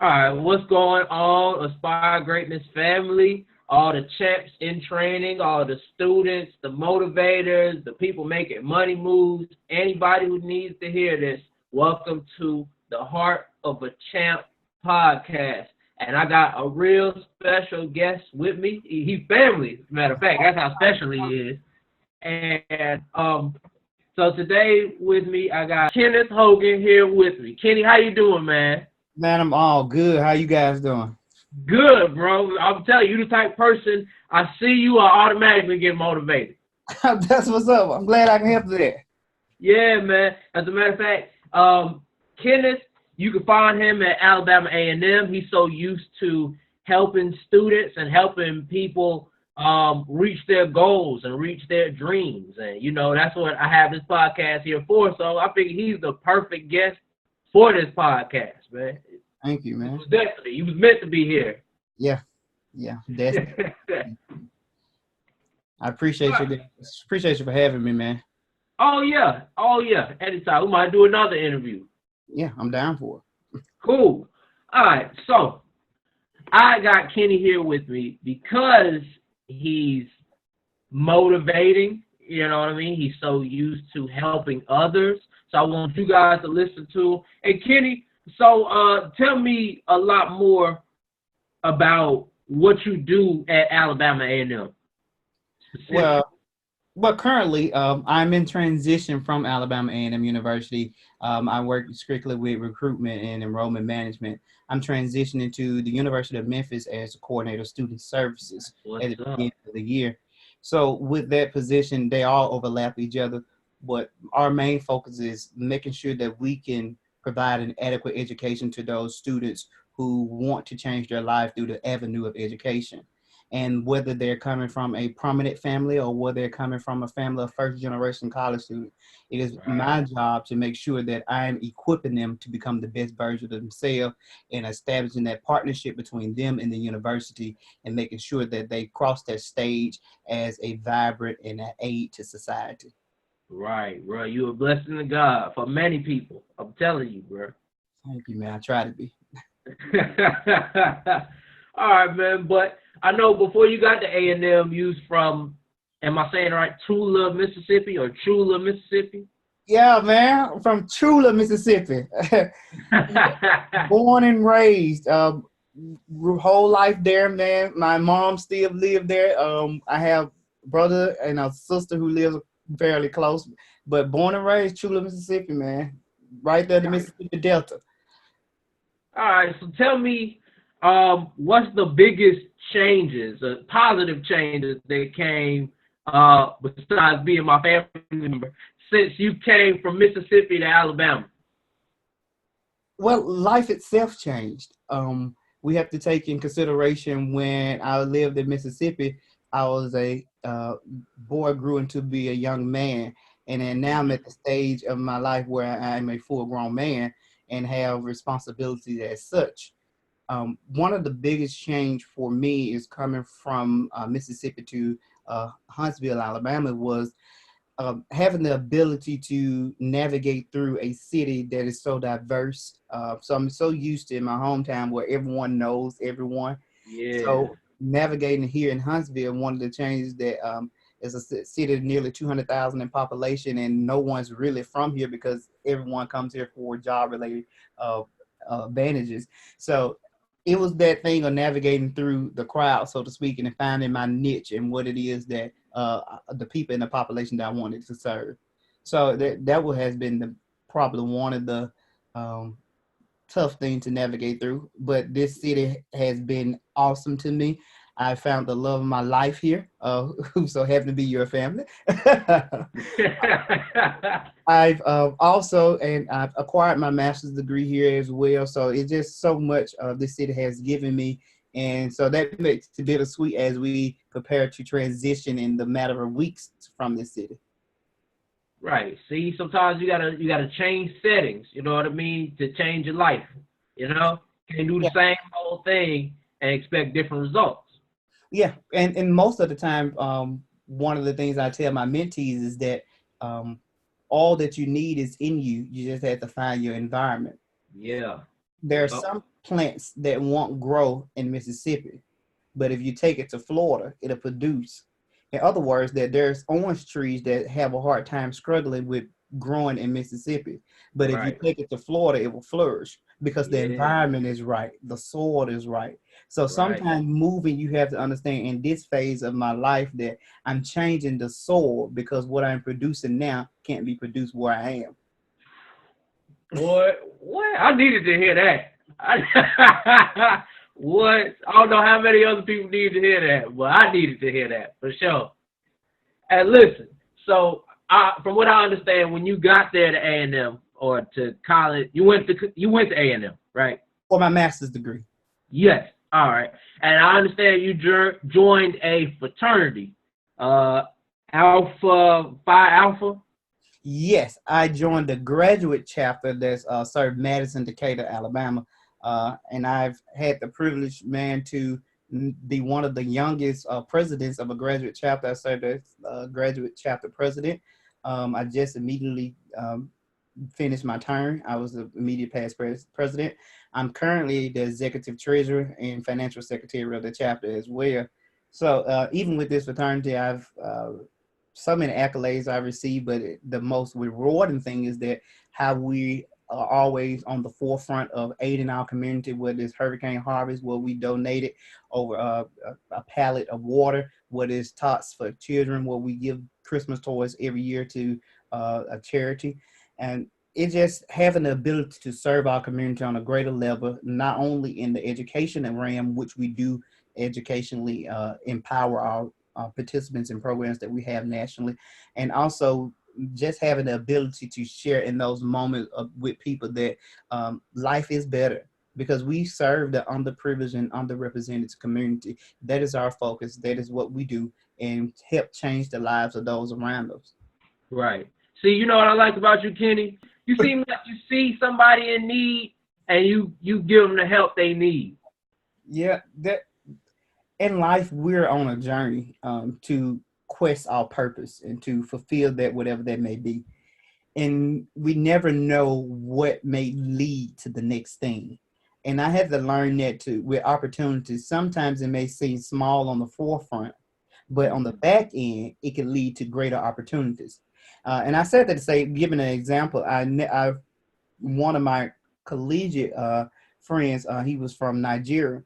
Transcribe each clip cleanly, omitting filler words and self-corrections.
All right, what's going on, Aspire Greatness family? All the champs in training, all the students, the motivators, the people making money moves, anybody who needs to hear this, welcome to the Heart of a Champ podcast. And I got a real special guest with me. He's family, as a matter of fact. That's how special he is. And so today with me, I got Kenneth Hoggan here with me. Kenny, how you doing, man? Man, I'm all good. How you guys doing? Good, bro. I'm telling you, the type of person I see you, I automatically get motivated. That's what's up. I'm glad I can help with that. Yeah, man. As a matter of fact, Kenneth, you can find him at Alabama A&M. He's so used to helping students and helping people reach their goals and reach their dreams. And, that's what I have this podcast here for. So I figure he's the perfect guest for this podcast, man. Thank you, man. He was meant to be here. Yeah, definitely. I appreciate you. Appreciate you for having me, man. Oh yeah. Anytime. We might do another interview. Yeah, I'm down for it. Cool. All right. So I got Kenny here with me because he's motivating. You know what I mean? He's so used to helping others. So I want you guys to listen to him. Hey, Kenny, so tell me a lot more about what you do at Alabama A&M. Well, currently, I'm in transition from Alabama A&M University. I work strictly with recruitment and enrollment management. I'm transitioning to the University of Memphis as a coordinator of student services at the beginning of the year. So with that position, they all overlap each other. But our main focus is making sure that we can provide an adequate education to those students who want to change their life through the avenue of education. And whether they're coming from a prominent family or whether they're coming from a family of first-generation college students, it is my job to make sure that I'm equipping them to become the best version of themselves and establishing that partnership between them and the university and making sure that they cross that stage as a vibrant and an aid to society. Right, bro. You're a blessing to God for many people. I'm telling you, bro. Thank you, man. I try to be. All right, man. But I know before you got to A&M, you was from, am I saying it right, Tula, Mississippi or Chula, Mississippi? Yeah, man. From Chula, Mississippi. Born and raised. Whole life there, man. My mom still lived there. I have a brother and a sister who lives fairly close, but born and raised Chula, Mississippi, man. Right there, the Mississippi Delta. All right, so tell me, what's the biggest changes, positive changes that came, besides being my family member, since you came from Mississippi to Alabama? Well, life itself changed. We have to take in consideration when I lived in Mississippi, I was a boy, grew into be a young man, and then now I'm at the stage of my life where I'm a full-grown man and have responsibilities as such. One of the biggest change for me is coming from Mississippi to Huntsville, Alabama, was having the ability to navigate through a city that is so diverse. So I'm so used to in my hometown where everyone knows everyone. Yeah. So navigating here in Huntsville, one of the changes that is a city of nearly 200,000 in population, and no one's really from here because everyone comes here for job-related advantages. So it was that thing of navigating through the crowd, so to speak, and finding my niche and what it is that the people in the population that I wanted to serve. So that has been probably one of the tough thing to navigate through, but this city has been awesome to me. I found the love of my life here, who so happen to be your family. I've I've acquired my master's degree here as well. So it's just so much this city has given me. And so that makes it bittersweet as we prepare to transition in the matter of weeks from this city. Right. See, sometimes you gotta change settings, you know what I mean, to change your life. You know? You can do the same whole thing and expect different results. Yeah, and most of the time, one of the things I tell my mentees is that all that you need is in you. You just have to find your environment. Yeah. There are Oh, some plants that won't grow in Mississippi, but if you take it to Florida, it'll produce. In other words, that there's orange trees that have a hard time struggling with growing in Mississippi, but if you right. take it to Florida, it will flourish because the Yeah, environment is right, the soil is right. So right. sometimes moving, you have to understand in this phase of my life that I'm changing the soil because what I'm producing now can't be produced where I am. Boy, what? I needed to hear that. What? I don't know how many other people need to hear that, but I needed to hear that for sure. And listen, so from what I understand, when you got there to A&M or to college, you went to A&M, right? For my master's degree. Yes. All right. And I understand you joined a fraternity, uh, Alpha Phi Alpha. Yes, I joined the graduate chapter that's served Madison, Decatur, Alabama, and I've had the privilege, man, to be one of the youngest presidents of a graduate chapter. I served as graduate chapter president. I just immediately finished my term. I was the immediate past president. I'm currently the executive treasurer and financial secretary of the chapter as well. So even with this fraternity, I've so many accolades I received, but the most rewarding thing is that how we are always on the forefront of aiding our community, whether it's Hurricane Harvest, where we donated over a pallet of water, whether it's Tots for Children, where we give Christmas toys every year to a charity. And it's just having the ability to serve our community on a greater level, not only in the education realm, which we do educationally empower our participants in programs that we have nationally, and also just having the ability to share in those moments with people that life is better because we serve the underprivileged and underrepresented community. That is our focus. That is what we do and help change the lives of those around us. Right. See, you know what I like about you, Kenny? You seem like you see somebody in need and you give them the help they need. Yeah, that in life we're on a journey to quest our purpose and to fulfill that whatever that may be, and we never know what may lead to the next thing. And I had to learn that too with opportunities. Sometimes it may seem small on the forefront, but on the Mhm. back end, it can lead to greater opportunities. And I said that to say, giving an example, I one of my collegiate friends, he was from Nigeria,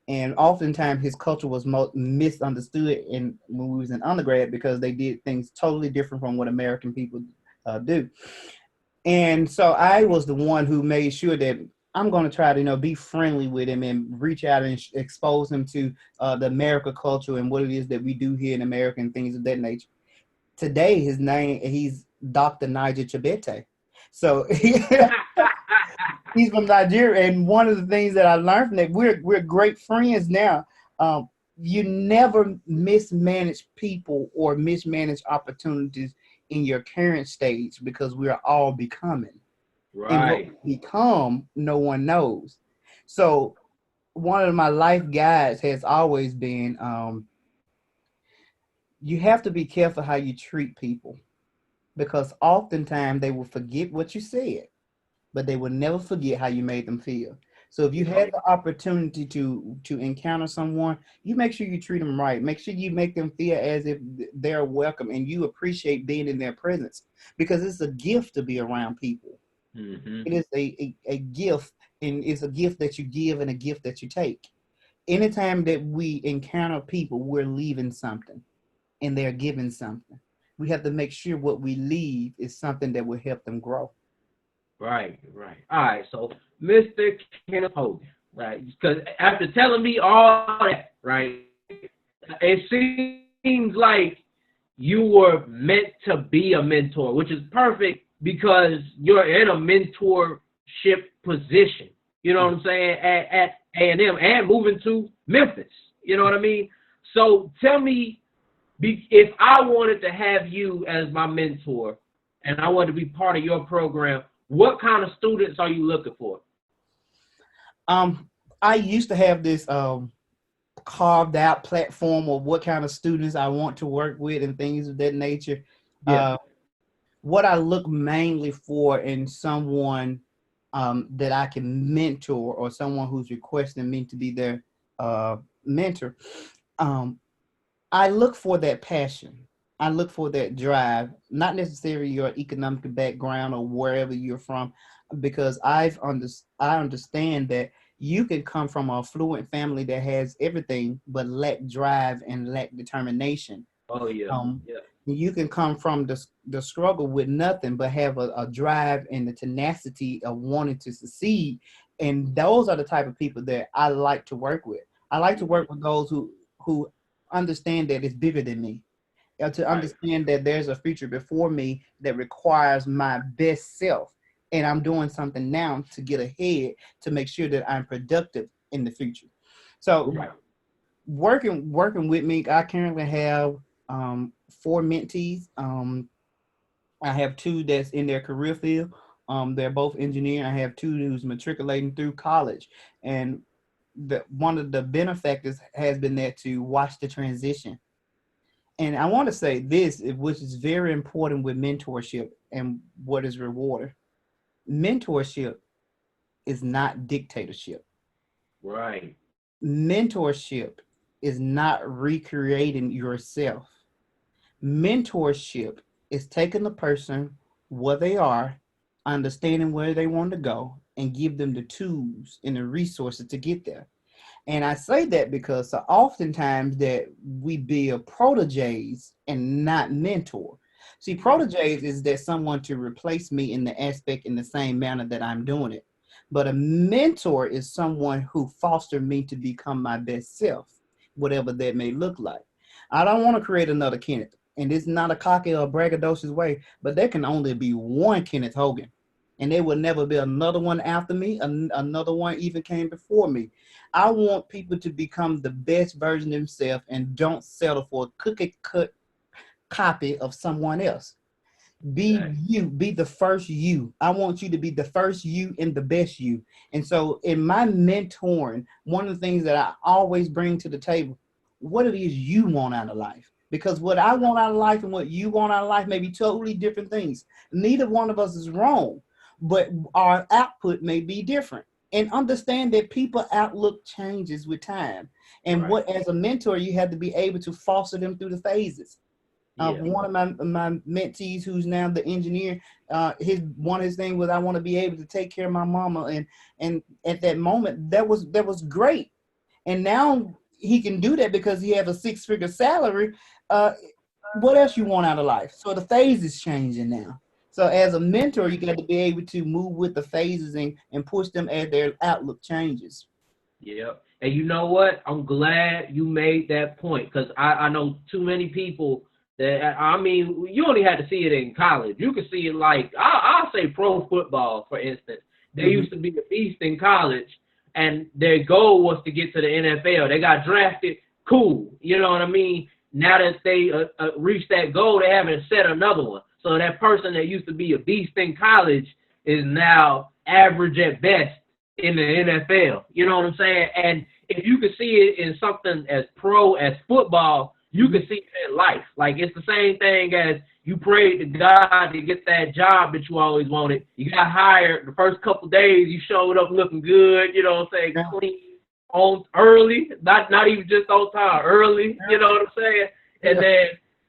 and oftentimes his culture was misunderstood in when we was in undergrad because they did things totally different from what American people do. And so I was the one who made sure that I'm going to try to, be friendly with him and reach out and expose him to the America culture and what it is that we do here in America and things of that nature. Today, he's Dr. Niger Chibete. So he's from Nigeria, and one of the things that I learned from that, we're great friends now. Um, you never mismanage people or mismanage opportunities in your current stage because we are all becoming, and what Right. we become, no one knows. So one of my life guides has always been, you have to be careful how you treat people because oftentimes they will forget what you said, but they will never forget how you made them feel. So if you Yep. had the opportunity to encounter someone, you make sure you treat them right. Make sure you make them feel as if they're welcome and you appreciate being in their presence because it's a gift to be around people. Hmm. It is a gift, and it's a gift that you give and a gift that you take. Anytime that we encounter people, we're leaving something and they're giving something. We have to make sure what we leave is something that will help them grow. Right. Right. All right. So, Mr. Kenneth Hogan, right? Because after telling me all that, right, it seems like you were meant to be a mentor, which is perfect because you're in a mentorship position. You know what I'm saying? At A&M and moving to Memphis. You know what I mean? So tell me, if I wanted to have you as my mentor and I wanted to be part of your program, what kind of students are you looking for? Um, I used to have this carved out platform of what kind of students I want to work with and things of that nature. Yeah. Uh, what I look mainly for in someone that I can mentor, or someone who's requesting me to be their mentor, um, I look for that passion. I look for that drive, not necessarily your economic background or wherever you're from, because I understand that you can come from a affluent family that has everything but lack drive and lack determination. Oh yeah, um, yeah, you can come from the struggle with nothing but have a drive and the tenacity of wanting to succeed. And those are the type of people that I like to work with. I like to hmm work with those who understand that it's bigger than me, to right, understand that there's a future before me that requires my best self, and I'm doing something now to get ahead, to make sure that I'm productive in the future. So right. working with me, I currently have 4 mentees. I have 2 that's in their career field. They're both engineer. I have 2 who's matriculating through college, and one of the benefactors has been there to watch the transition. And I want to say this, which is very important with mentorship and what is rewarded. Mentorship is not dictatorship. Right. Mentorship is not recreating yourself. Mentorship is taking the person where they are, understanding where they want to go, and give them the tools and the resources to get there. And I say that because so oftentimes that we build proteges and not mentor. See, hmm proteges is that someone to replace me in the aspect in the same manner that I'm doing it. But a mentor is someone who fostered me to become my best self, whatever that may look like. I don't want to create another Kenneth. And it's not a cocky or braggadocious way, but there can only be one Kenneth Hoggan. And there will never be another one after me. Another one even came before me. I want people to become the best version of themselves and don't settle for a cookie cut copy of someone else. Be Exactly. you, be the first you. I want you to be the first you and the best you. And so, in my mentoring, one of the things that I always bring to the table, what it is you want out of life. Because what I want out of life and what you want out of life may be totally different things. Neither one of us is wrong, but our output may be different. And understand that people outlook changes with time. And Right. what, as a mentor, you have to be able to foster them through the phases. Yeah. One of my mentees, who's now the engineer, his one of his things was, I want to be able to take care of my mama, and at that moment that was great. And now he can do that because he has a 6-figure salary. uh what else you want out of life? So the phase is changing now. So as a mentor, you got to be able to move with the phases and push them as their outlook changes. Yeah. And you know what? I'm glad you made that point because I know too many people that, I mean, you only had to see it in college. You could see it like, I'll say pro football, for instance. They Hmm. used to be a beast in college, and their goal was to get to the NFL. They got drafted, cool. You know what I mean? Now that they reached that goal, they haven't set another one. So that person that used to be a beast in college is now average at best in the NFL. You know what I'm saying? And if you could see it in something as pro as football, you Hmm. could see it in life. Like it's the same thing as you prayed to God to get that job that you always wanted. You got hired the first couple of days, you showed up looking good, you know what I'm saying, Yeah. clean, on early, not even just on time, early, you know what I'm saying? And Yeah. then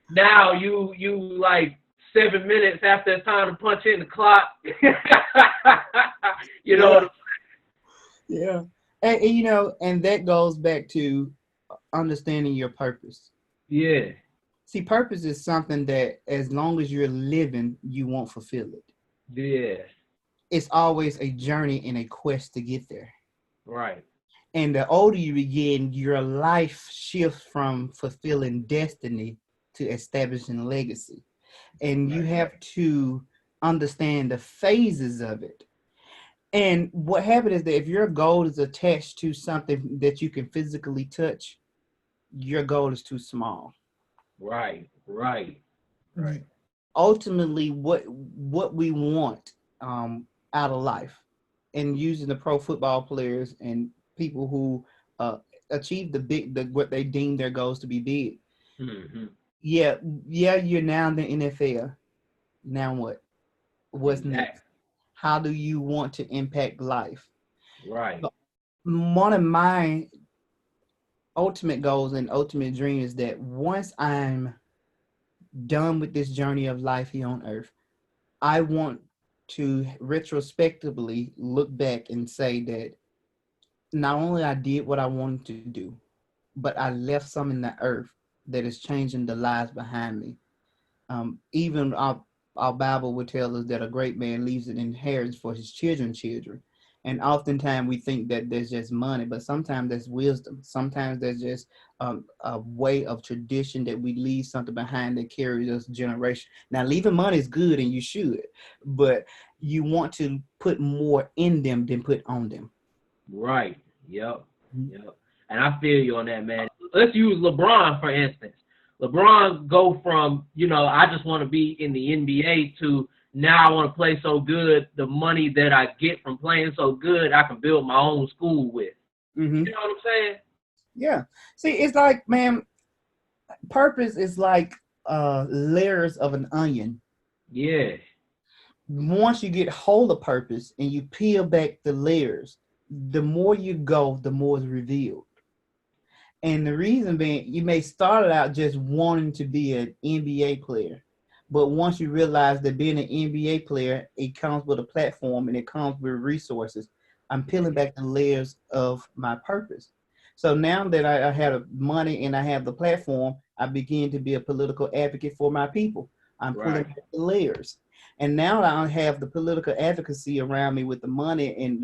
now you like 7 minutes after it's time to punch in the clock. You know Yeah. what I'm Yeah. And and that goes back to understanding your purpose. Yeah, See, purpose is something that as long as you're living, you won't fulfill it. yeah, It's always a journey and a quest to get there. right, And the older you begin, your life shifts from fulfilling destiny to establishing legacy. And you right, have to understand the phases of it. And what happens is that if your goal is attached to something that you can physically touch, your goal is too small. right, right, right, Ultimately, what we want out of life, and using the pro football players and people who uh, achieve what they deem their goals to be big. hmm Yeah, yeah, you're now in the NFL. Now what? What's exactly. next? How do you want to impact life? Right. But one of my ultimate goals and ultimate dream is that once I'm done with this journey of life here on earth, I want to retrospectively look back and say that not only I did what I wanted to do, but I left some in the earth that is changing the lives behind me. Even our Bible would tell us that a great man leaves an inheritance for his children's children. And oftentimes we think that there's just money, but sometimes there's wisdom. Sometimes there's just a way of tradition that we leave something behind that carries us generation. Now, leaving money is good and you should, but you want to put more in them than put on them. Right. Yep. Yep. And I feel you on that, man. Let's use LeBron for instance. LeBron go from, I just want to be in the NBA to now I want to play so good, the money that I get from playing so good, I can build my own school with. Mm-hmm. You know what I'm saying? Yeah. See, it's like, man, purpose is like layers of an onion. Yeah. Once you get hold of purpose and you peel back the layers, the more you go, the more is revealed. And the reason being, you may start out just wanting to be an NBA player, but once you realize that being an NBA player, it comes with a platform and it comes with resources. I'm peeling back the layers of my purpose. So now that I have money and I have the platform, I begin to be a political advocate for my people. I'm pulling Right. back the layers. And now that I have the political advocacy around me with the money and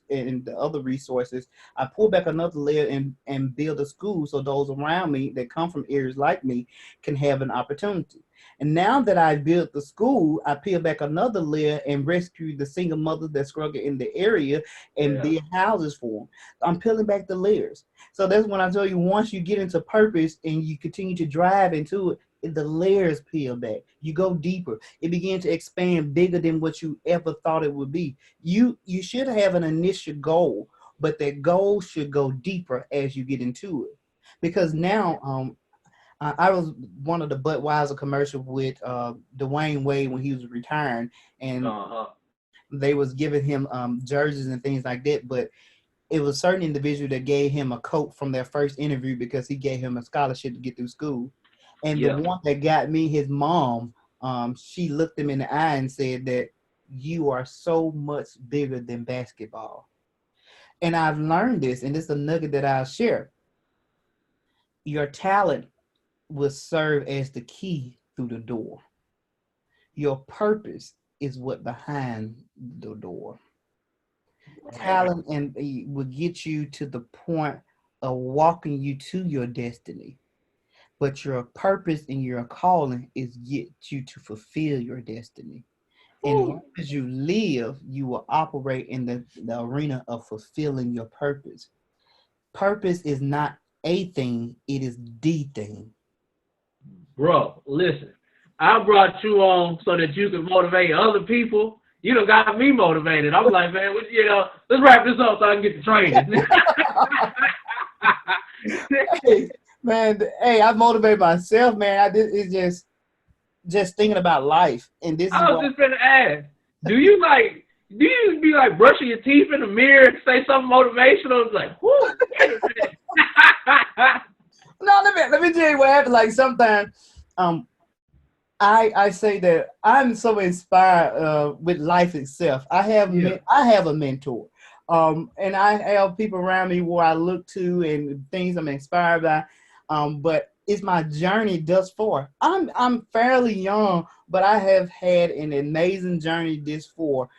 and the other resources, I pull back another layer and build a school so those around me that come from areas like me can have an opportunity. And now that I built the school, I peel back another layer and rescue the single mothers that struggle in the area and Yeah. build houses for them. I'm peeling back the layers. So that's when I tell you, once you get into purpose and you continue to drive into it, the layers peel back. You go deeper. It begins to expand bigger than what you ever thought it would be. You should have an initial goal, but that goal should go deeper as you get into it. Because now, I was one of the Budweiser commercial with Dwayne Wade when he was retiring, and Uh-huh. they was giving him jerseys and things like that. But it was a certain individual that gave him a coat from their first interview because he gave him a scholarship to get through school. And the Yeah. one that got me, his mom, she looked him in the eye and said that you are so much bigger than basketball. And I've learned this, and this is a nugget that I'll share. Your talent will serve as the key through the door. Your purpose is what behind the door. Right. Talent and will get you to the point of walking you to your destiny. But your purpose and your calling is get you to fulfill your destiny. And as long Whew. as you live, you will operate in the arena of fulfilling your purpose. Purpose is not a thing, it is the thing. Bro, listen. I brought you on so that you can motivate other people. You done got me motivated. I'm like, man, let's wrap this up so I can get to training. Hey, man, hey, I motivate myself, man. It's just thinking about life. And this is I was what just gonna ask, do you be like brushing your teeth in the mirror and say something motivational? It's like, whoo, wait a minute. no, let me tell you what happened. Like sometimes um I say that I'm so inspired with life itself. Yeah, I have a mentor, and I have people around me where I look to and things I'm inspired by. But it's my journey thus far. I'm fairly young, but I have had an amazing journey this far.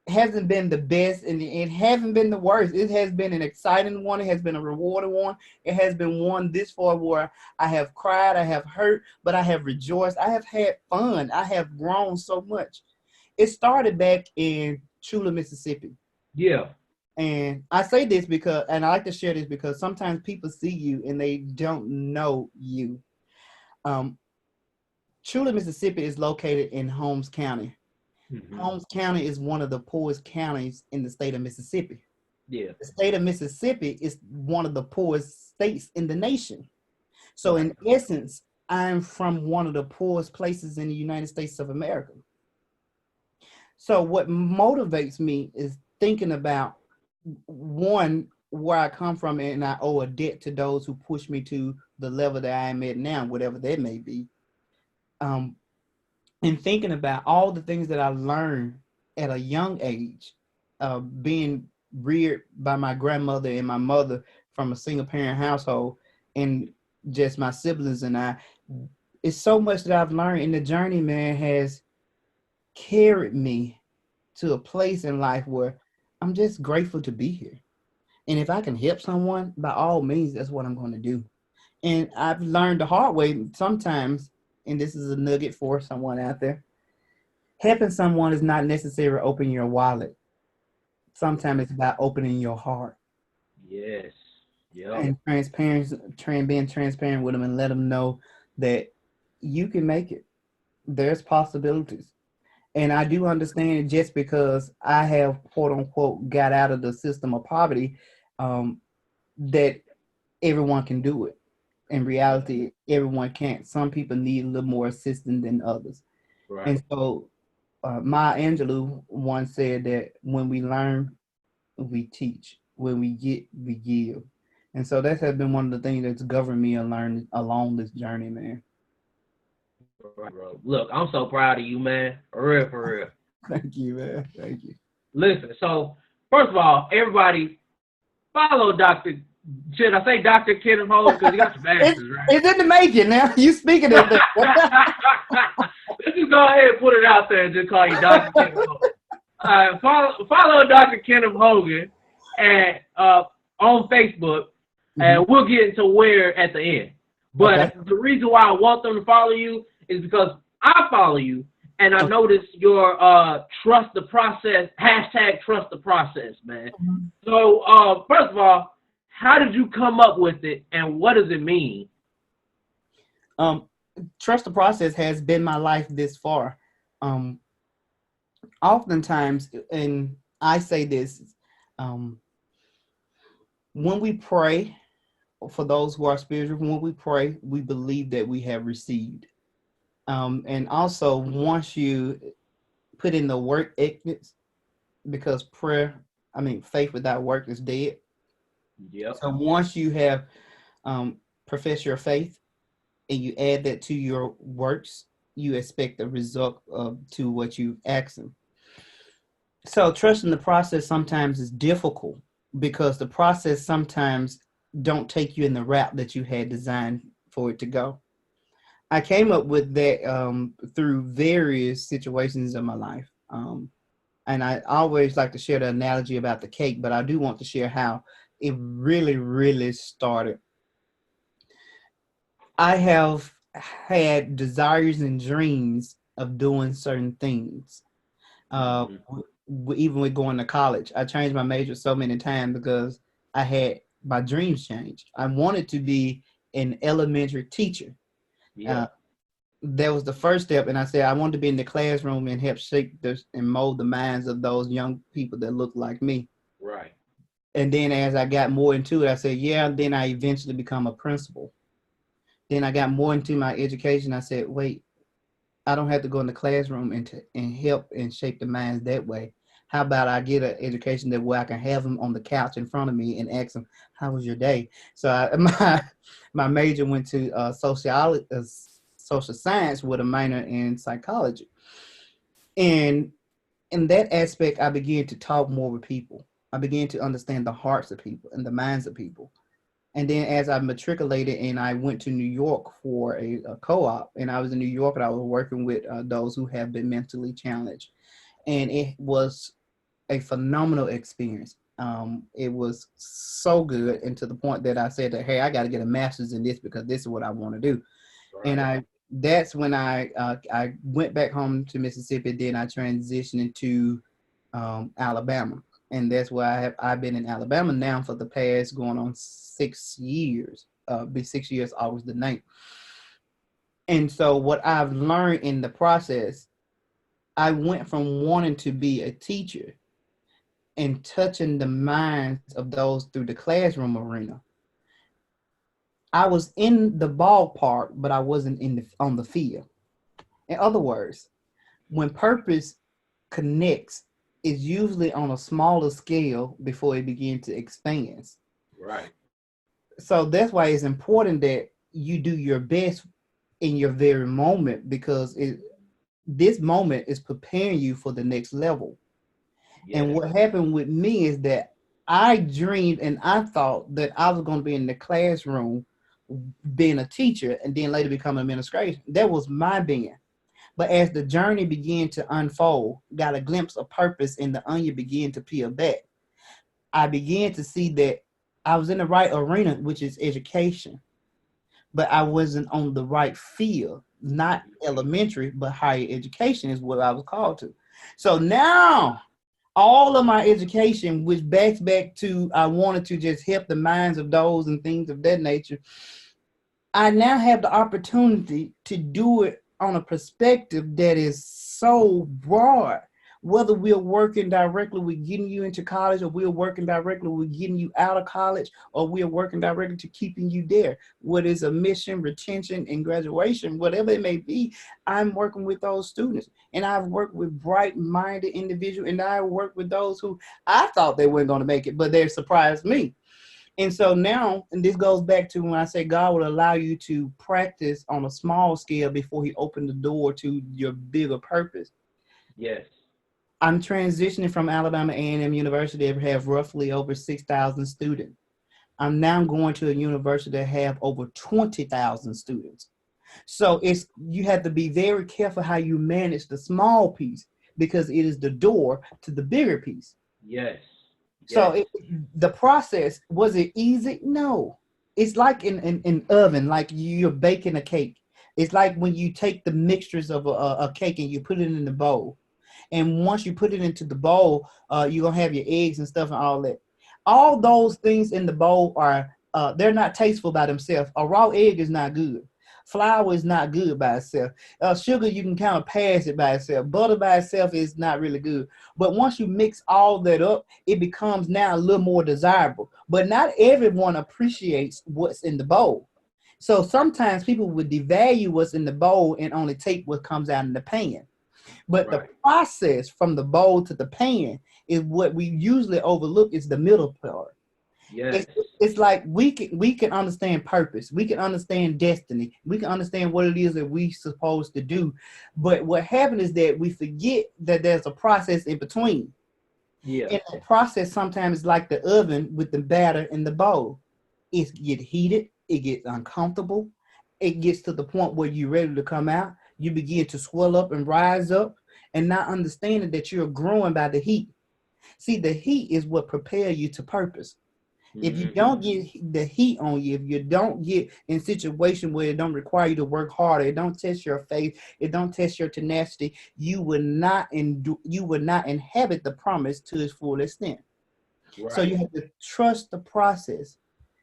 Hasn't been the best and it hasn't been the worst. It has been an exciting one. It has been a rewarding one. It has been one this far where I have cried, I have hurt, but I have rejoiced. I have had fun. I have grown so much. It started back in Chula, Mississippi. yeah, And I say this because, and I like to share this because sometimes people see you and they don't know you. Um, Chula, Mississippi is located in Holmes County. hmm, Holmes County is one of the poorest counties in the state of Mississippi. yeah, The state of Mississippi is one of the poorest states in the nation. So, right, in essence, I'm from one of the poorest places in the United States of America. So what motivates me is thinking about, one, where I come from, and I owe a debt to those who push me to the level that I am at now, whatever that may be. Um, and thinking about all the things that I learned at a young age, being reared by my grandmother and my mother from a single parent household, and just my siblings and I. It's so much that I've learned, and the journey, man, has carried me to a place in life where I'm just grateful to be here. And if I can help someone, by all means, that's what I'm going to do. And I've learned the hard way sometimes, and this is a nugget for someone out there. Helping someone is not necessarily opening your wallet. Sometimes it's about opening your heart Yes. Yep. and being transparent with them and let them know that you can make it. There's possibilities. And I do understand, just because I have, quote unquote, got out of the system of poverty, um, that everyone can do it. In reality, everyone can't. Some people need a little more assistance than others. Right. And so, Maya Angelou once said that when we learn, we teach. When we get, we give. And so that has been one of the things that's governed me and learned along this journey, man. Right, bro. Look, I'm so proud of you, man. For real, for real. Thank you, man. Thank you. Listen, so first of all, everybody follow Dr. Should I say Dr. Kenneth Hoggan? Because he got some it's, masters, right? it's in the making now. You speaking of that. Let's just go ahead and put it out there and just call you Dr. Kenneth Hoggan. Follow Dr. Kenneth Hoggan and on Facebook, and we'll get into where at the end. But Okay. the reason why I want them to follow you is because I follow you, and I noticed your trust the process, hashtag trust the process, man. So first of all, how did you come up with it, and what does it mean? Um, Trust the process has been my life this far. Um, Oftentimes, and I say this, um, when we pray, for those who are spiritual, when we pray, we believe that we have received. And also, once you put in the work ethics, because faith without work is dead. Yep. So once you have professed your faith and you add that to your works, you expect the result to what you ask them. So trusting the process sometimes is difficult because the process sometimes don't take you in the route that you had designed for it to go. I came up with that through various situations in my life. And I always like to share the analogy about the cake, but I do want to share how it really, really started. I have had desires and dreams of doing certain things. Mm-hmm. Even with going to college, I changed my major so many times because I had my dreams changed. I wanted to be an elementary teacher. Yeah. Uh, that was the first step, and I said I wanted to be in the classroom and help shape this and mold the minds of those young people that look like me. Right. And then as I got more into it, I said, yeah. Then I eventually become a principal. Then I got more into my education. I said, wait, I don't have to go in the classroom and help and shape the minds that way. How about I get an education that where I can have them on the couch in front of me and ask them, "How was your day?" So my major went to sociology, social science with a minor in psychology, and in that aspect, I began to talk more with people. I began to understand the hearts of people and the minds of people. And then as I matriculated and I went to New York for a co-op, and I was in New York and I was working with those who have been mentally challenged. And it was a phenomenal experience. It was so good, and to the point that I said that, hey, I got to get a master's in this because this is what I want to do. And Right. that's when I went back home to Mississippi. Then I transitioned into Alabama, and that's why I've been in Alabama now for the past going on 6 years. Be 6 years August the 9th. And so what I've learned in the process, I went from wanting to be a teacher and touching the minds of those through the classroom arena. I was in the ballpark, but I wasn't on the field. In other words, when purpose connects is usually on a smaller scale before it begins to expand. Right. So that's why it's important that you do your best in your very moment, because this moment is preparing you for the next level. And Yes. what happened with me is that I dreamed and I thought that I was going to be in the classroom being a teacher and then later become administration. That was my being. But as the journey began to unfold, got a glimpse of purpose and the onion began to peel back, I began to see that I was in the right arena, which is education, but I wasn't on the right field. Not elementary, but higher education is what I was called to. So now all of my education, which backs back to I wanted to just help the minds of those and things of that nature, I now have the opportunity to do it on a perspective that is so broad. Whether we're working directly with getting you into college, or we're working directly with getting you out of college, or we're working directly to keeping you there. What is a mission, retention, and graduation, whatever it may be, I'm working with those students. And I've worked with bright-minded individuals, and I work with those who I thought they weren't going to make it, but they surprised me. And so now, and this goes back to when I say God will allow you to practice on a small scale before he opened the door to your bigger purpose. Yes. I'm transitioning from Alabama A&M University to have roughly over 6,000 students. I'm now going to a university that have over 20,000 students. So you have to be very careful how you manage the small piece, because it is the door to the bigger piece. Yes. So Yes. the process, was it easy? No. It's like in oven, like you're baking a cake. It's like when you take the mixtures of a cake and you put it in the bowl. And once you put it into the bowl, you're going to have your eggs and stuff and all that. All those things in the bowl they're not tasteful by themselves. A raw egg is not good. Flour is not good by itself. Sugar, you can kind of pass it by itself. Butter by itself is not really good. But once you mix all that up, it becomes now a little more desirable. But not everyone appreciates what's in the bowl. So sometimes people would devalue what's in the bowl and only take what comes out in the pan. But the Right. process from the bowl to the pan is what we usually overlook, is the middle part. Yes. It's like we can understand purpose, we can understand destiny, we can understand what it is that we supposed to do. But what happens is that we forget that there's a process in between. Yeah. And the process sometimes is like the oven with the batter in the bowl. It gets heated, it gets uncomfortable, it gets to the point where you're ready to come out. You begin to swell up and rise up, and not understanding that you're growing by the heat. See, the heat is what prepares you to purpose. If you Mm-hmm. don't get the heat on you, if you don't get in a situation where it don't require you to work harder, it don't test your faith, it don't test your tenacity, you will not inhabit the promise to its full extent. So you Right. have to trust the process,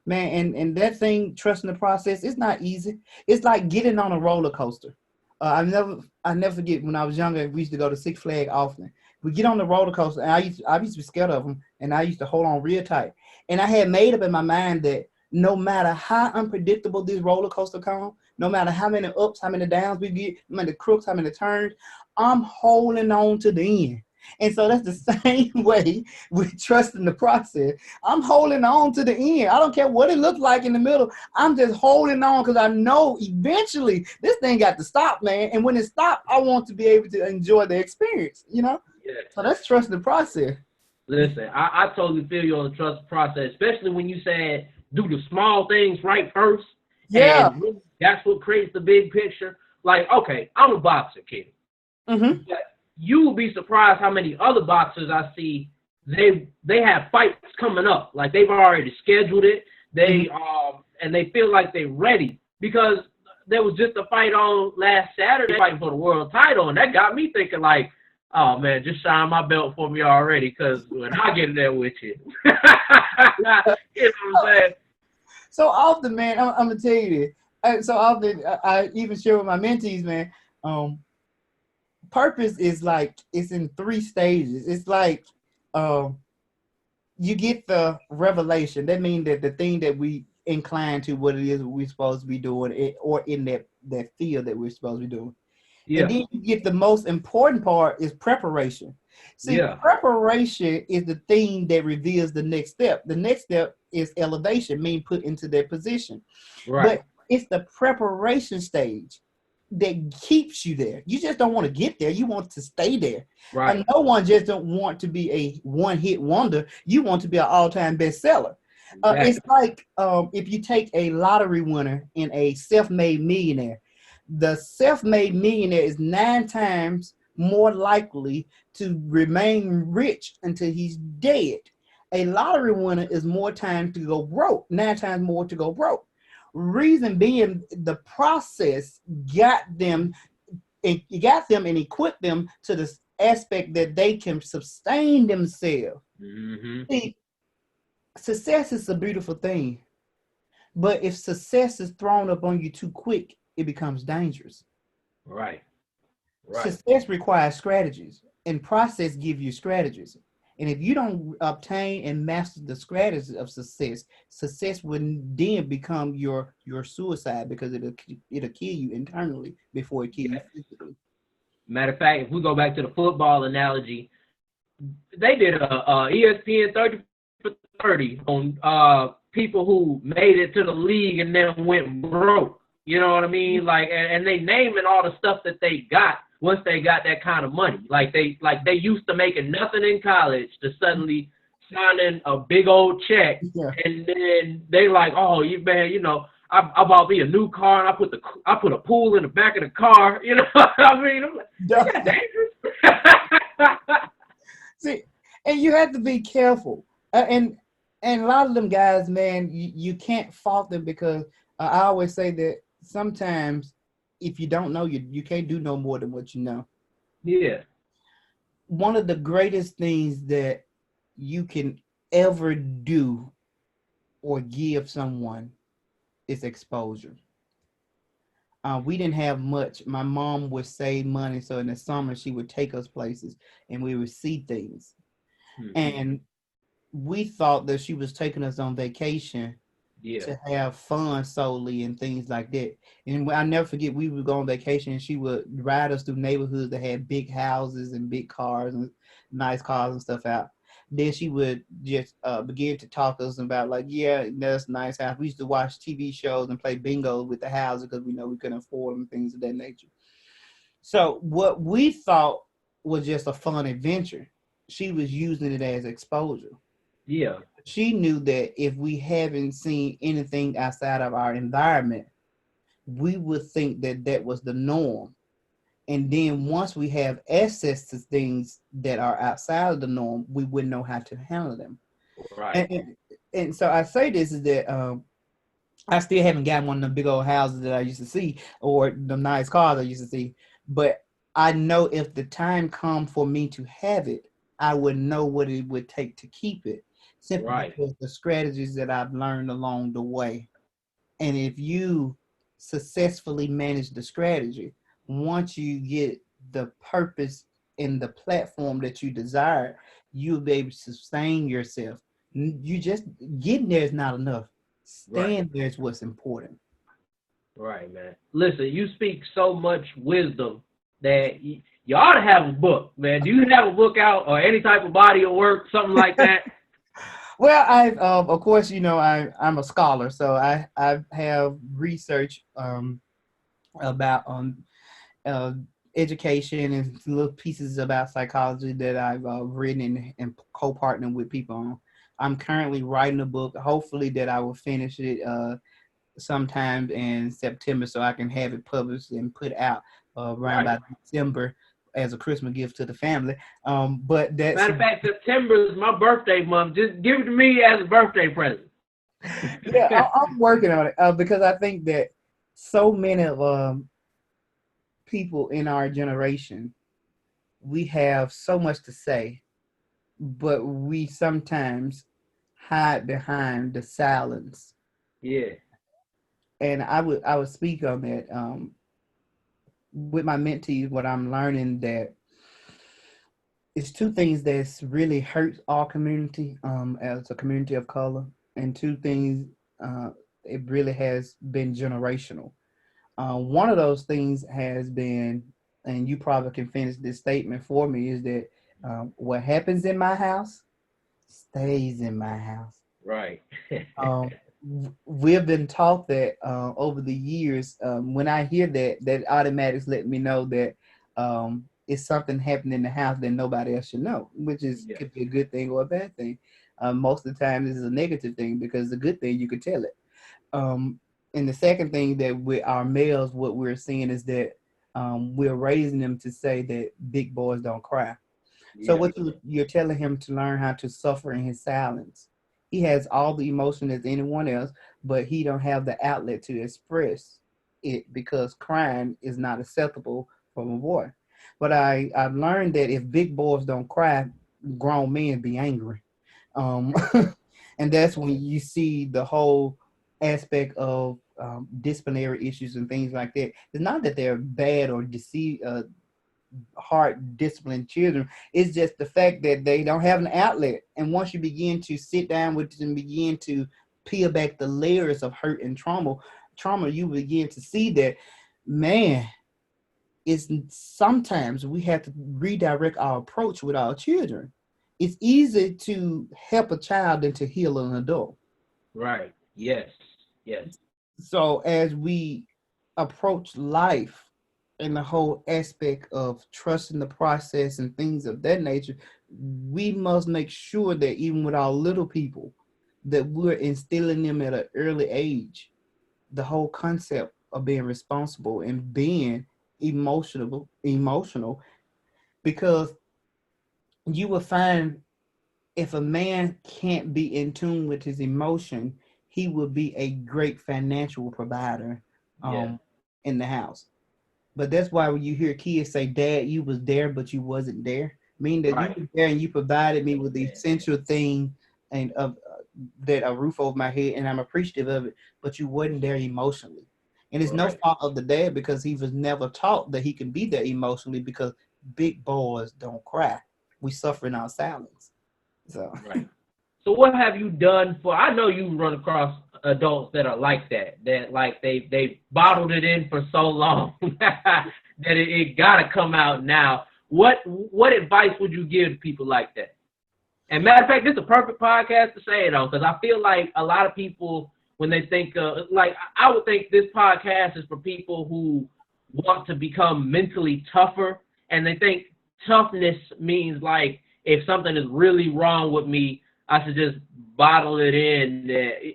man. And that thing, trusting the process, it's not easy. It's like getting on a roller coaster. I never forget when I was younger. We used to go to Six Flags often. We get on the roller coaster, and I used to be scared of them, and I used to hold on real tight. And I had made up in my mind that no matter how unpredictable this roller coaster comes, no matter how many ups, how many downs we get, how many crooks, how many turns, I'm holding on to the end. And so that's the same way with trusting the process. I'm holding on to the end. I don't care what it looks like in the middle. I'm just holding on because I know eventually this thing got to stop, man. And when it stops, I want to be able to enjoy the experience, you know? Yes. So that's trusting the process. Listen, I totally feel you on the trust process, especially when you said do the small things right first, Yeah. and really that's what creates the big picture. Like, okay, I'm a boxer, kid. Mm-hmm. But you will be surprised how many other boxers I see. They have fights coming up, like they've already scheduled it. Mm-hmm. And they feel like they're ready because there was just a fight on last Saturday, fighting for the world title, and that got me thinking like, oh man, just shine my belt for me already, because when I get in there with you, you know what I'm saying? So often, man, I'm gonna tell you this. So often, I even share with my mentees, man. Purpose is like it's in three stages. It's like um, you get the revelation. That means that the thing that we incline to, what it is we're supposed to be doing, or in that field that we're supposed to be doing. And Yeah. then you get the most important part is preparation. See, Yeah. preparation is the thing that reveals the next step. The next step is elevation, meaning put into that position. Right. But it's the preparation stage that keeps you there. You just don't want to get there. You want to stay there. Right. And no one just don't want to be a one-hit wonder. You want to be an all-time bestseller. It's Exactly. like if you take a lottery winner and a self-made millionaire. The self-made millionaire is 9 times more likely to remain rich until he's dead. A lottery winner is more time to go broke, 9 times more to go broke. Reason being, the process got them, it got them and equipped them to the aspect that they can sustain themselves. Mm-hmm. See, success is a beautiful thing, but if success is thrown up on you too quick, it becomes dangerous. Right. Right. Success requires strategies, and process give you strategies. And if you don't obtain and master the strategies of success, success will then become your suicide because it'll kill you internally before it kill you Yes. physically. Matter of fact, if we go back to the football analogy, they did a ESPN 30 for 30 on people who made it to the league and then went broke. You know what I mean? Like, and they naming all the stuff that they got once they got that kind of money. Like they used to making nothing in college to suddenly signing a big old check, Yeah. and then they like, oh, you man, you know. I bought me a new car and I put a pool in the back of the car. You know what I mean? I'm like, is that dangerous? See, and you have to be careful. And a lot of them guys, man, you can't fault them because I always say that sometimes if you don't know, you can't do no more than what you know. Yeah. One of the greatest things that you can ever do or give someone is exposure. We didn't have much. My mom would save money, so in the summer she would take us places and we would see things. Mm-hmm. And we thought that she was taking us on vacation Yeah. to have fun solely and things like that. And I never forget, we would go on vacation and she would ride us through neighborhoods that had big houses and big cars and nice cars and stuff out. Then she would just begin to talk to us about like, yeah, that's a nice house. We used to watch TV shows and play bingo with the houses because we know we couldn't afford them, things of that nature. So what we thought was just a fun adventure, she was using it as exposure. Yeah. She knew that if we haven't seen anything outside of our environment, we would think that that was the norm. And then once we have access to things that are outside of the norm, we wouldn't know how to handle them. Right. And so I say this is that I still haven't gotten one of the big old houses that I used to see or the nice cars I used to see. But I know if the time comes for me to have it, I would know what it would take to keep it simply Right. because the strategies that I've learned along the way. And if you successfully manage the strategy, once you get the purpose and the platform that you desire, you'll be able to sustain yourself. You just getting there is not enough. Right. Staying there is what's important. Right, man. Listen, you speak so much wisdom that you ought to have a book, man. Do you have a book out or any type of body of work, something like that? Well, I of course, I'm a scholar, so I have research about uh, education and little pieces about psychology that I've written and co-partnered with people on. I'm currently writing a book. Hopefully, that I will finish it sometime in September, so I can have it published and put out around Right. by December as a Christmas gift to the family. But that's Matter of fact, September is my birthday month. Just give it to me as a birthday present. yeah, I'm working on it because I think that so many of people in our generation, we have so much to say, but we sometimes hide behind the silence. Yeah. And I would speak on that with my mentees. What I'm learning that it's two things that's really hurt our community as a community of color, and two things uh, it really has been generational. One of those things has been and you probably can finish this statement for me, is that what happens in my house stays in my house. Right. Um, we've been taught that over the years. When I hear that, that automatics let me know that it's something happening in the house that nobody else should know, which is Yeah. could be a good thing or a bad thing. Most of the time, this is a negative thing because the good thing you could tell it. Um, and the second thing that with our males, what we're seeing is that we're raising them to say that big boys don't cry. So Yeah. what you're telling him to learn how to suffer in his silence. He has all the emotion as anyone else, but he don't have the outlet to express it because crying is not acceptable from a boy. But I've learned that if big boys don't cry, grown men be angry. Um, and that's when you see the whole aspect of disciplinary issues and things like that. It's not that they're bad or hard disciplined children. It's just the fact that they don't have an outlet. And once you begin to sit down with them, begin to peel back the layers of hurt and trauma, you begin to see that, man, it's sometimes we have to redirect our approach with our children. It's easy to help a child than to heal an adult. Right. Yes. Yes. So as we approach life and the whole aspect of trusting the process and things of that nature, we must make sure that even with our little people, that we're instilling them at an early age the whole concept of being responsible and being emotional, because you will find if a man can't be in tune with his emotion, he will be a great financial provider Yeah. um, in the house. But that's why when you hear kids say, "Dad, you was there, but you wasn't there," meaning that you Right. were there and you provided me with the Amen. essential thing and of that a roof over my head, and I'm appreciative of it. But you wasn't there emotionally, and it's no Right. fault of the dad because he was never taught that he can be there emotionally. Because big boys don't cry; we suffer in our silence. So. Right. So what have you done for? I know you run across adults that are like that. That like they bottled it in for so long that it gotta come out now. What advice would you give to people like that? And matter of fact, this is a perfect podcast to say it on because I feel like a lot of people when they think like I would think this podcast is for people who want to become mentally tougher and they think toughness means like if something is really wrong with me, I should just bottle it in.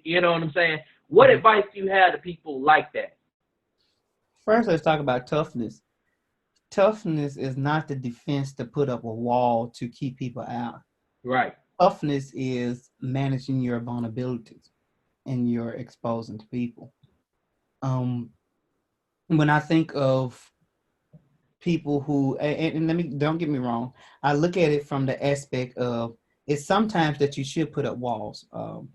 You know what I'm saying? What Mhm. advice do you have to people like that? First, let's talk about toughness. Toughness is not the defense to put up a wall to keep people out. Right. Toughness is managing your vulnerabilities and your exposing to people. Um, when I think of people who, and let me don't get me wrong, I look at it from the aspect of it's sometimes that you should put up walls. Hmm.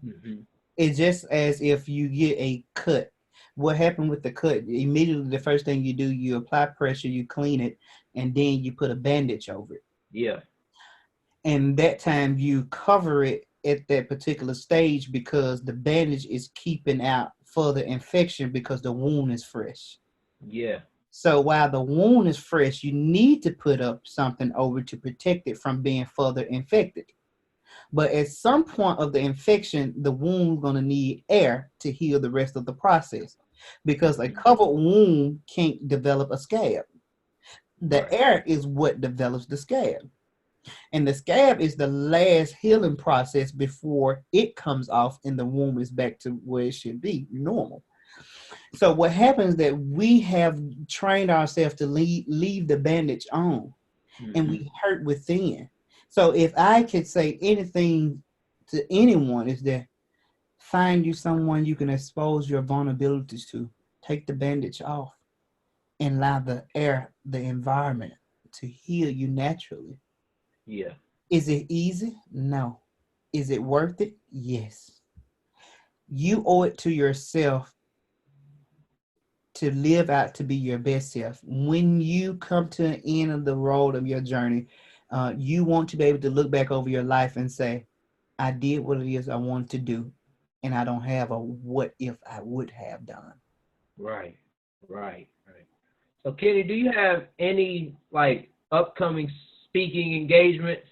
It's just as if you get a cut. What happened with the cut? Immediately, the first thing you do, you apply pressure, you clean it, and then you put a bandage over it. Yeah. And that time you cover it at that particular stage because the bandage is keeping out further infection because the wound is fresh. Yeah. So while the wound is fresh, you need to put up something over to protect it from being further infected. But at some point of the infection, the wound is going to need air to heal the rest of the process because a Hmm. covered wound can't develop a scab. The Right. air is what develops the scab. And the scab is the last healing process before it comes off and the womb is back to where it should be, normal. So what happens that we have trained ourselves to leave the bandage on and Hmm. we hurt within. So if I could say anything to anyone is that find you someone you can expose your vulnerabilities to. Take the bandage off and allow the air, the environment to heal you naturally. Yeah. Is it easy? No. Is it worth it? Yes. You owe it to yourself to live out to be your best self. When you come to the end of the road of your journey, you want to be able to look back over your life and say, I did what it is I wanted to do, and I don't have a what if I would have done. Right. Right. Right. So Kenny, do you have any like upcoming speaking engagements?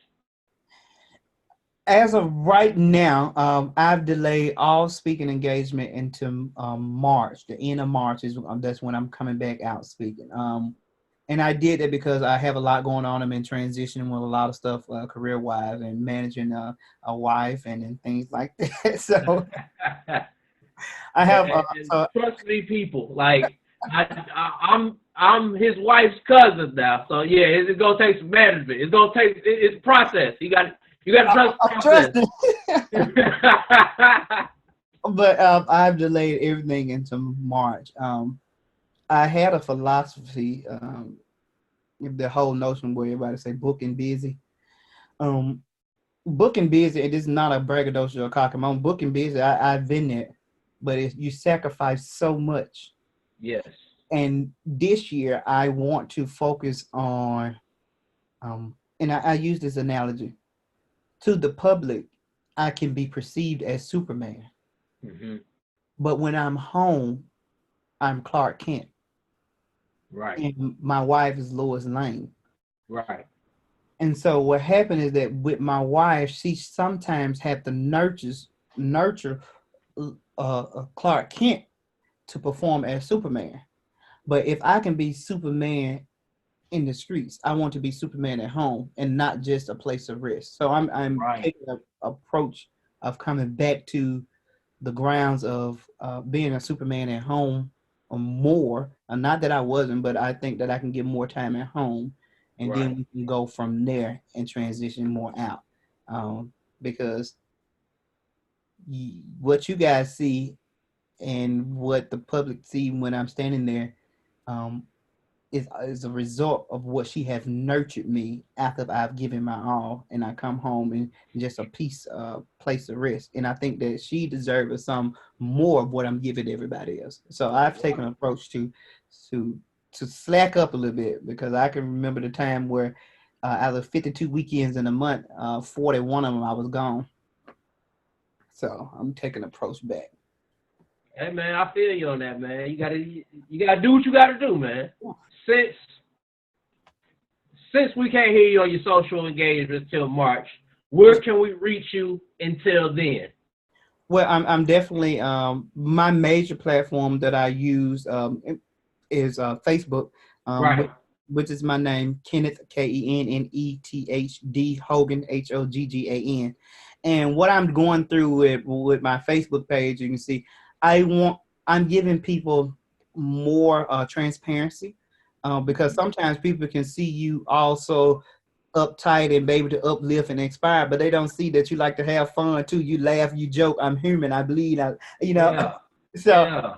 As of right now, I've delayed all speaking engagement into March. The end of March is that's when I'm coming back out speaking. And I did that because I have a lot going on. I'm in transition with a lot of stuff, career wise, and managing a wife and things like that. So I have. And trust me, people, like I'm his wife's cousin now, so yeah, it's gonna take some management. It's gonna take it's process. You got to trust I'm the trusting, process. but I've delayed everything into March. I had a philosophy, the whole notion where everybody say booking busy. Um, Booking busy, it is not a braggadocio or cockamamie. Booking busy, I've been there, but you sacrifice so much. Yes. And this year, I want to focus on, and I use this analogy to the public. I can be perceived as Superman, Hmm. but when I'm home, I'm Clark Kent, Right. and my wife is Lois Lane. Right. And so what happened is that with my wife, she sometimes had to nurture Clark Kent to perform as Superman. But if I can be Superman in the streets, I want to be Superman at home and not just a place of rest. So I'm Right. taking an approach of coming back to the grounds of being a Superman at home more. Not that I wasn't, but I think that I can get more time at home, and Right. then we can go from there and transition more out. Because what you guys see and what the public see when I'm standing there, um, is a result of what she has nurtured me after I've given my all, and I come home and just a place of rest. And I think that she deserves some more of what I'm giving everybody else. So I've taken an approach to to slack up a little bit, because I can remember the time where out of 52 weekends in a month, 41 of them I was gone. So I'm taking an approach back. Hey man, I feel you on that, man. You gotta do what you gotta do, man. Since since we can't hear you on your social engagements till March, where can we reach you until then? Well, I'm definitely my major platform that I use is Facebook, Right. which is my name, Kenneth Kennethd Hogan Hoggan. And what I'm going through with my Facebook page, you can see, I want I'm giving people more transparency, because Mhm. sometimes people can see you also uptight and be able to uplift and inspire, but they don't see that you like to have fun too. You laugh, you joke. I'm human. I bleed. You know. Yeah. So Yeah.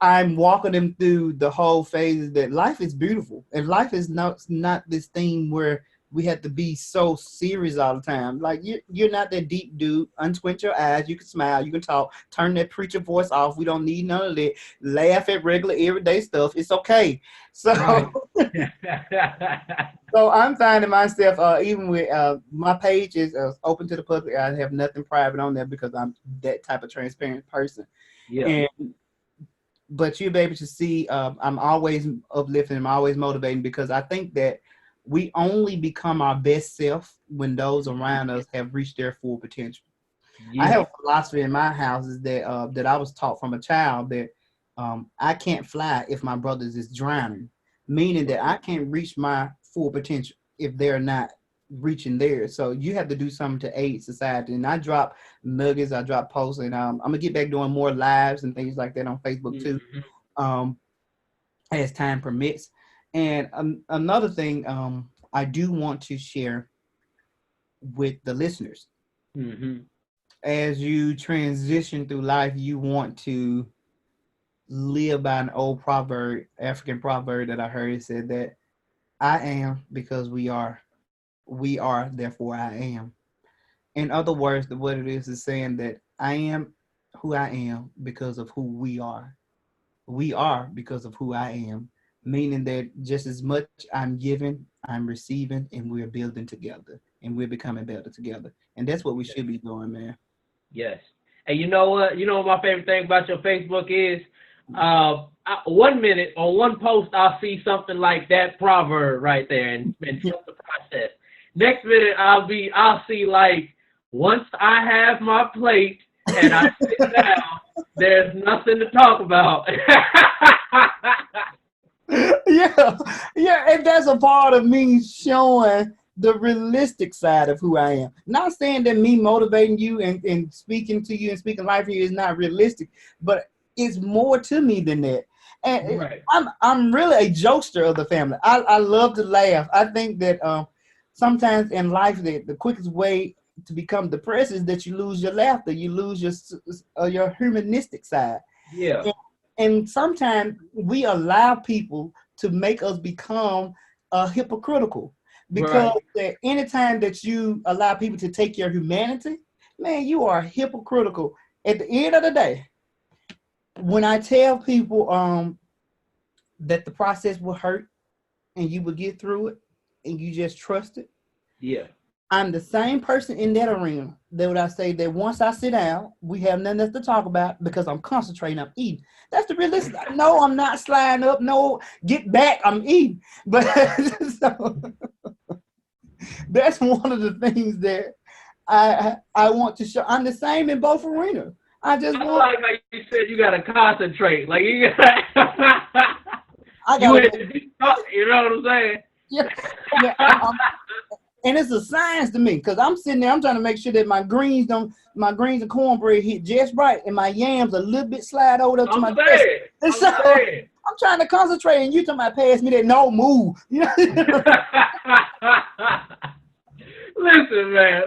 I'm walking them through the whole phases that life is beautiful, and life is not this thing where we have to be so serious all the time. Like you're not that deep dude. Unsquint your eyes. You can smile. You can talk. Turn that preacher voice off. We don't need none of that. Laugh at regular everyday stuff. It's okay. So Right. So I'm finding myself, even with my page is open to the public. I have nothing private on there because I'm that type of transparent person. Yeah. And but you'll be able to see, I'm always uplifting. I'm always motivating, because I think that we only become our best self when those around us have reached their full potential. I have Yeah. a philosophy in my house is that I was taught from a child that I can't fly if my brothers is drowning, meaning that I can't reach my full potential if they're not reaching theirs. So you have to do something to aid society. And I drop nuggets, I drop posts, and I'm gonna get back doing more lives and things like that on Facebook too, Mhm. um, as time permits. And another thing, I do want to share with the listeners, Mhm. as you transition through life, you want to live by an old proverb, African proverb that I heard. It said that I am because we are therefore I am. In other words, what it is saying that I am who I am because of who we are. We are because of who I am, meaning that just as much I'm giving, I'm receiving, and we're building together, and we're becoming better together. And that's what we should be doing, man. Yes. And you know what? You know what my favorite thing about your Facebook is? 1 minute on one post, I'll see something like that proverb right there and trust the process. Next minute, I'll see like, once I have my plate and I sit down, there's nothing to talk about. Yeah, and that's a part of me showing the realistic side of who I am. Not saying that me motivating you and speaking to you and speaking life to you is not realistic, but it's more to me than that. And Right. I'm really a jokester of the family. I love to laugh. I think that sometimes in life the quickest way to become depressed is that you lose your laughter, you lose your humanistic side. Yeah. And sometimes we allow people to make us become hypocritical, because that anytime that you allow people to take your humanity, man, you are hypocritical. At the end of the day, when I tell people that the process will hurt and you will get through it and you just trust it, yeah, I'm the same person in that arena that would I say that once I sit down, we have nothing else to talk about because I'm concentrating, I'm eating. That's the realistic. No, I'm not sliding up. No, get back, I'm eating. But so, that's one of the things that I want to show. I'm the same in both arenas. I like how you said you gotta concentrate. Like you gotta, you know what I'm saying? Yeah. And it's a science to me because I'm sitting there, I'm trying to make sure that my greens and cornbread hit just right, and my yams a little bit slide over to my desk. I'm trying to concentrate, and you talking about pass me that, no, move. Listen, man,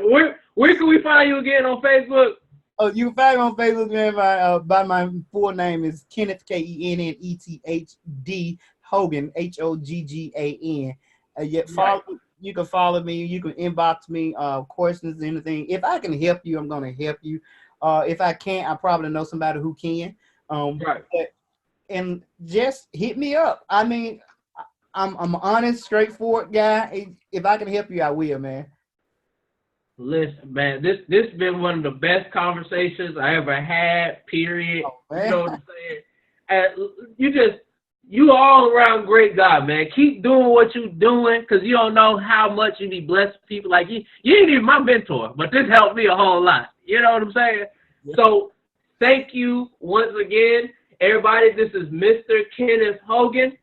where can we find you again on Facebook? Oh, you can find me on Facebook, man, by my full name is Kenneth, KENNETHD, Hoggan, HOGGAN. You can follow me. You can inbox me questions, anything. If I can help you, I'm going to help you. If I can't, I probably know somebody who can. And just hit me up. I mean, I'm an honest, straightforward guy. If I can help you, I will, man. Listen, man, this has been one of the best conversations I ever had, period. You know what I'm saying? You all around great guy, man. Keep doing what you're doing, because you don't know how much you be blessed people. Like you ain't even my mentor, but this helped me a whole lot. You know what I'm saying? Yeah. So thank you once again, everybody. This is Mr. Kenneth Hoggan.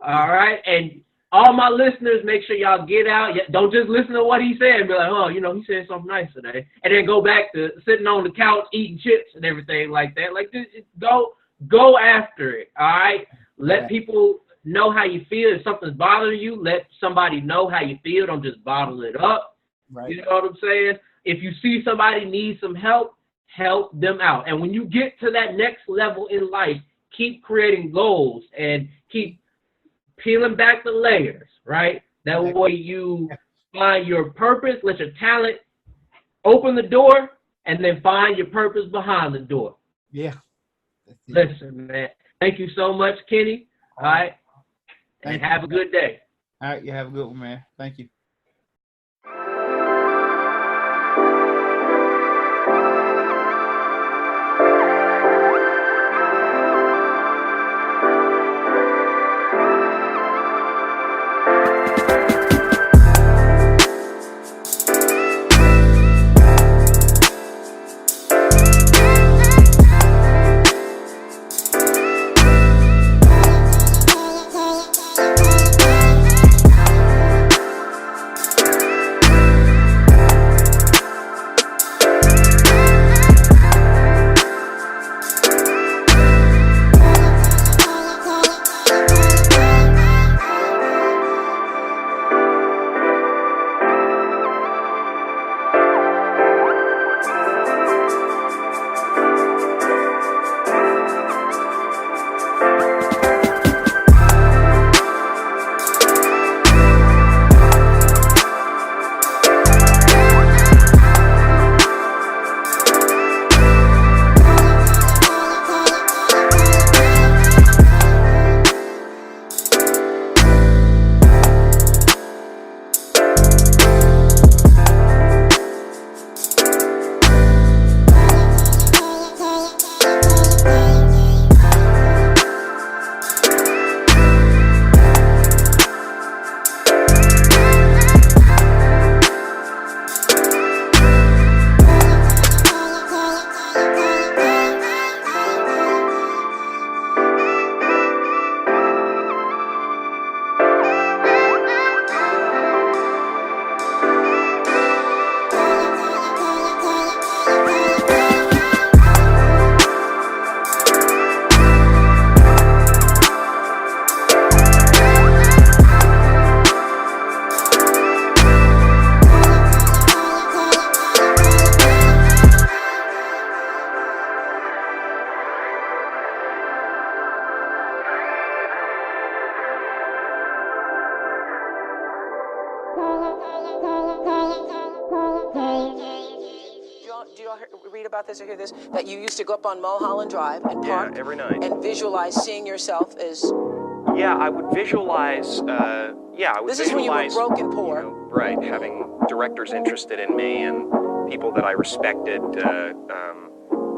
All right. And all my listeners, make sure y'all get out. Don't just listen to what he said and be like, oh, he said something nice today. And then go back to sitting on the couch eating chips and everything like that. Like, go after it. All right. Let people know how you feel. If something's bothering you, let somebody know how you feel. Don't just bottle it up. Right. You know what I'm saying? If you see somebody needs some help, help them out. And when you get to that next level in life, keep creating goals and keep peeling back the layers, right? That way you find your purpose, let your talent open the door, and then find your purpose behind the door. Yeah. Listen, man. Thank you so much, Kenny. All right. And have a good day. All right. You have a good one, man. Thank you. all read about this or hear this? That you used to go up on Mulholland Drive and park every night and visualize seeing yourself as... Yeah, I would visualize, This is when you were broke and poor. You know, right, having directors interested in me and people that I respected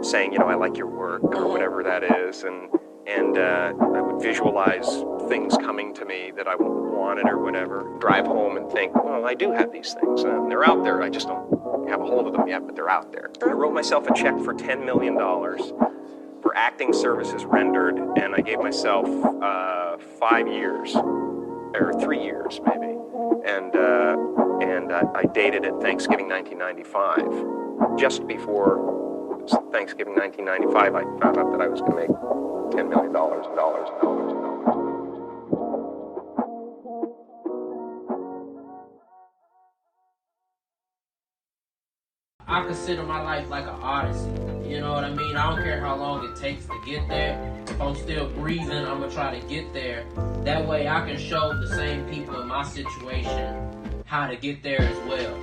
saying, you know, I like your work or whatever that is, and I would visualize things coming to me that I wanted or whatever. Drive home and think, well, I do have these things. They're out there. I just don't have a hold of them yet, but they're out there. I wrote myself a check for $10 million for acting services rendered, and I gave myself 5 years, or 3 years maybe, and I dated it Thanksgiving 1995. Just before Thanksgiving 1995, I found out that I was going to make $10 million. I consider my life like an odyssey. You know what I mean? I don't care how long it takes to get there. If I'm still breathing, I'm going to try to get there. That way I can show the same people in my situation how to get there as well.